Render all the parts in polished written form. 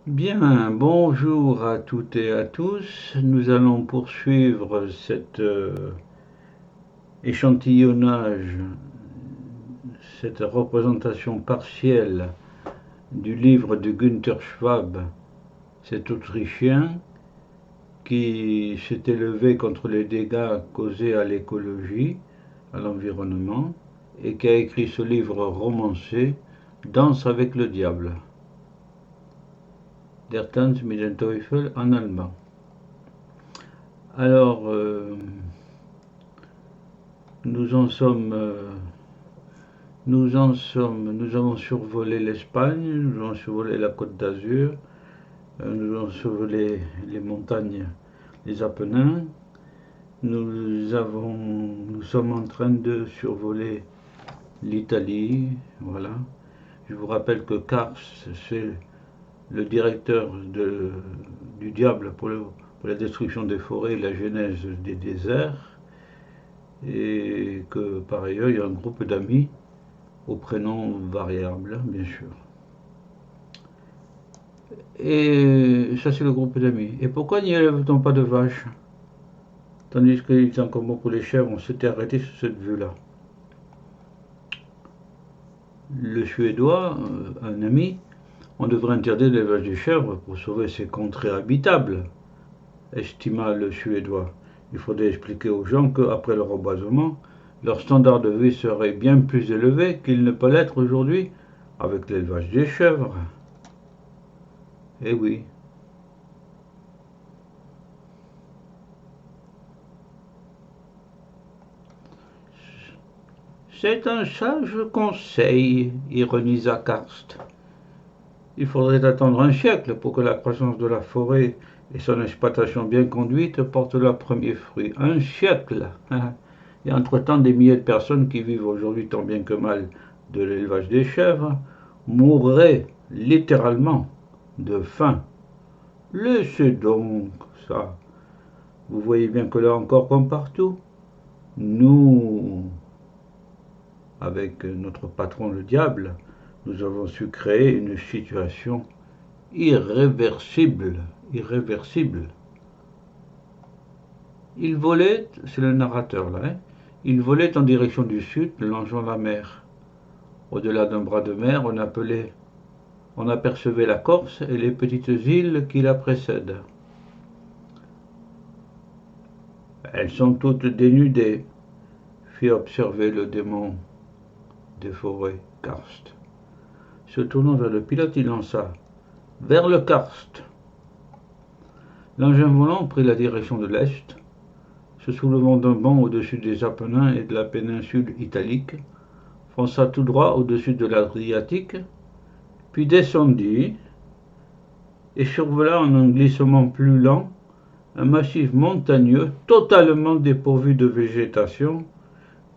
Bien, bonjour à toutes et à tous. Nous allons poursuivre cet échantillonnage, cette représentation partielle du livre de Günther Schwab, cet Autrichien qui s'était levé contre les dégâts causés à l'écologie, à l'environnement, et qui a écrit ce livre romancé, Danse avec le diable, Der Tanz mit dem Teufel en allemand. Alors, nous en sommes, nous avons survolé l'Espagne, nous avons survolé la Côte d'Azur, nous avons survolé les montagnes, les Apennins. Nous sommes en train de survoler l'Italie, voilà. Je vous rappelle que Karst, c'est le directeur du diable pour la destruction des forêts et la genèse des déserts, et que par ailleurs il y a un groupe d'amis au prénom variable, bien sûr. Et ça, c'est le groupe d'amis. Et pourquoi n'y élève-t-on pas de vaches? Tandis qu'il est encore bon pour les chèvres, on s'était arrêté sur cette vue-là. Le Suédois, un ami, on devrait interdire l'élevage des chèvres pour sauver ces contrées habitables, estima le Suédois. Il faudrait expliquer aux gens qu'après le reboisement, leur standard de vie serait bien plus élevé qu'il ne peut l'être aujourd'hui avec l'élevage des chèvres. Eh oui. C'est un sage conseil, ironisa Karst. Il faudrait attendre un siècle pour que la croissance de la forêt et son exploitation bien conduite portent leurs premiers fruits. Un siècle. Et entre-temps, des milliers de personnes qui vivent aujourd'hui tant bien que mal de l'élevage des chèvres mourraient littéralement de faim. Laissez donc ça. Vous voyez bien que là encore, comme partout, nous, avec notre patron le diable, nous avons su créer une situation irréversible. Irréversible. Il volait, c'est le narrateur là, hein, il volait en direction du sud, longeant la mer. Au-delà d'un bras de mer, on apercevait la Corse et les petites îles qui la précèdent. Elles sont toutes dénudées, fit observer le démon des forêts, Karst. Se tournant vers le pilote, il lança « Vers le Karst !» L'engin volant prit la direction de l'est, se soulevant d'un bond au-dessus des Apennins et de la péninsule italique, fonça tout droit au-dessus de l'Adriatique, puis descendit et survola en un glissement plus lent un massif montagneux totalement dépourvu de végétation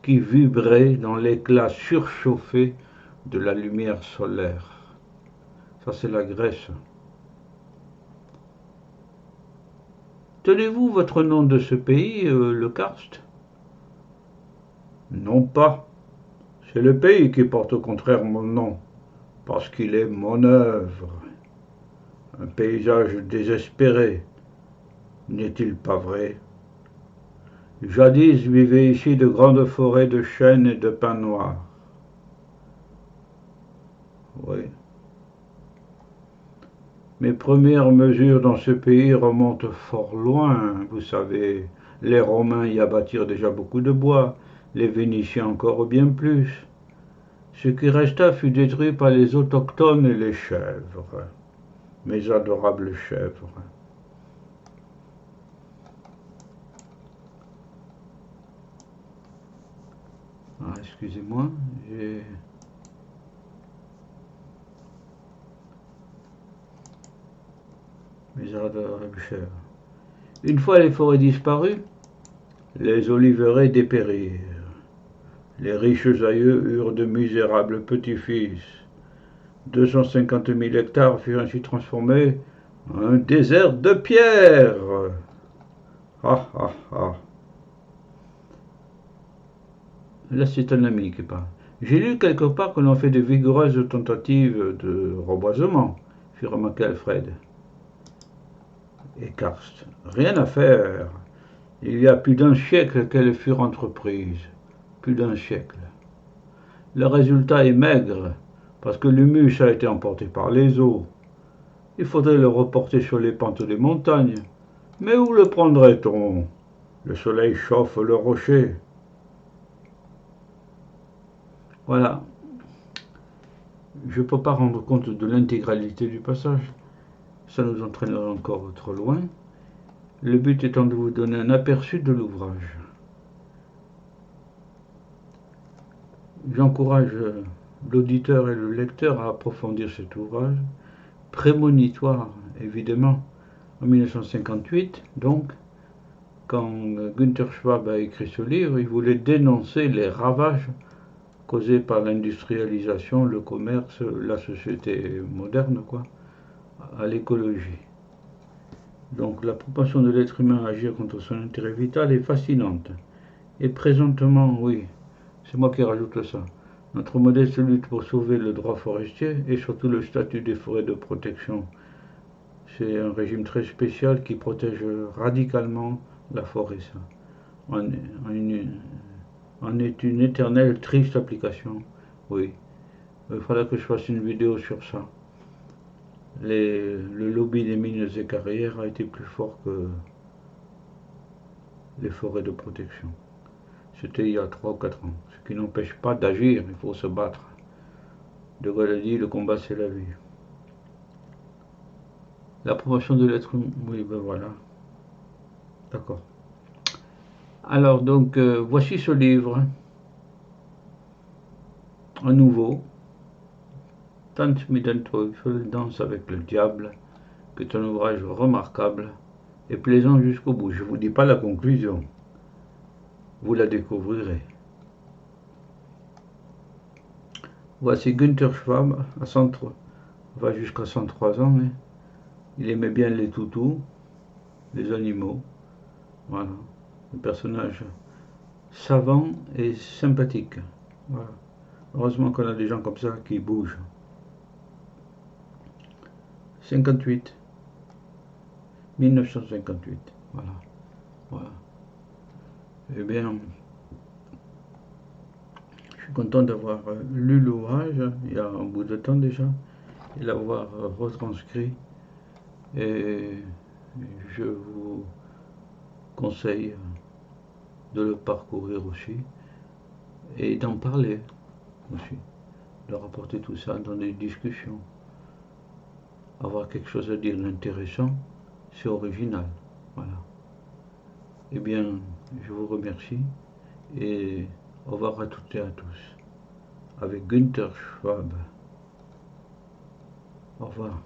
qui vibrait dans l'éclat surchauffé de la lumière solaire. Ça, c'est la Grèce. Tenez-vous votre nom de ce pays, le Karst? Non pas. C'est le pays qui porte au contraire mon nom, parce qu'il est mon œuvre. Un paysage désespéré, n'est-il pas vrai? Jadis vivaient ici de grandes forêts de chênes et de pins noirs. Oui. Mes premières mesures dans ce pays remontent fort loin, vous savez. Les Romains y abattirent déjà beaucoup de bois, les Vénitiens encore bien plus. Ce qui resta fut détruit par les autochtones et les chèvres, mes adorables chèvres. Ah, excusez-moi, j'ai... mes adorables chèvres. Une fois les forêts disparues, les oliveraies dépérirent. Les riches aïeux eurent de misérables petits-fils. 250 000 hectares furent ainsi transformés en un désert de pierre. Ah ah ah. Là, c'est un ami qui parle. J'ai lu quelque part que l'on fait de vigoureuses tentatives de reboisement, fit remarquer Alfred. Et Karst. Rien à faire. Il y a plus d'un siècle qu'elles furent entreprises. Plus d'un siècle. Le résultat est maigre, parce que l'humus a été emporté par les eaux. Il faudrait le reporter sur les pentes des montagnes. Mais où le prendrait-on? Le soleil chauffe le rocher. Voilà. Je ne peux pas rendre compte de l'intégralité du passage. Ça nous entraînera encore trop loin. Le but étant de vous donner un aperçu de l'ouvrage. J'encourage l'auditeur et le lecteur à approfondir cet ouvrage, prémonitoire évidemment, en 1958, donc, quand Günther Schwab a écrit ce livre, il voulait dénoncer les ravages causés par l'industrialisation, le commerce, la société moderne, quoi, à l'écologie. Donc la propension de l'être humain à agir contre son intérêt vital est fascinante. Et présentement, oui, c'est moi qui rajoute ça. Notre modeste lutte pour sauver le droit forestier et surtout le statut des forêts de protection. C'est un régime très spécial qui protège radicalement la forêt. Ça en est une éternelle triste application. Oui, il faudra que je fasse une vidéo sur ça. Le lobby des mines et carrières a été plus fort que les forêts de protection. C'était il y a 3 ou 4 ans, ce qui n'empêche pas d'agir, il faut se battre. De Gaulle a dit, le combat c'est la vie. L'approbation de l'être humain, oui ben voilà, d'accord. Alors donc, voici ce livre, un nouveau, Tanz mit dem Teufel, Danse avec le diable, qui est un ouvrage remarquable et plaisant jusqu'au bout. Je ne vous dis pas la conclusion, vous la découvrirez. Voici Günther Schwab, à 103, va jusqu'à 103 ans, mais il aimait bien les toutous, les animaux, voilà, un personnage savant et sympathique. Voilà. Heureusement qu'on a des gens comme ça qui bougent. 58, 1958, voilà. Voilà. Eh bien, je suis content d'avoir lu l'ouvrage il y a un bout de temps déjà, et l'avoir retranscrit. Et je vous conseille de le parcourir aussi et d'en parler aussi, de rapporter tout ça dans des discussions. Avoir quelque chose à dire d'intéressant, c'est original. Voilà. Eh bien, je vous remercie et au revoir à toutes et à tous. Avec Günther Schwab. Au revoir.